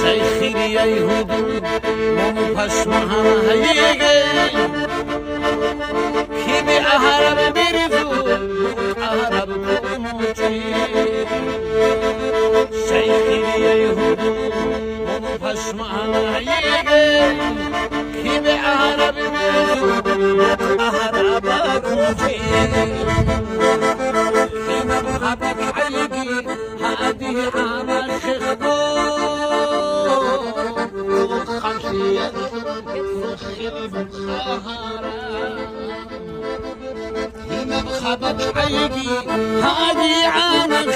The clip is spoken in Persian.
شیخی یهودو مو پشمهم هیگه کی به عرب میرزو عرب کوچی شیخی یهودو مو پشمهم هیگه کی به عرب میرزو عرب کوچی کی نبخبک عیگی هادی عمل شخبو هنا بخبط عيقي هادي عامل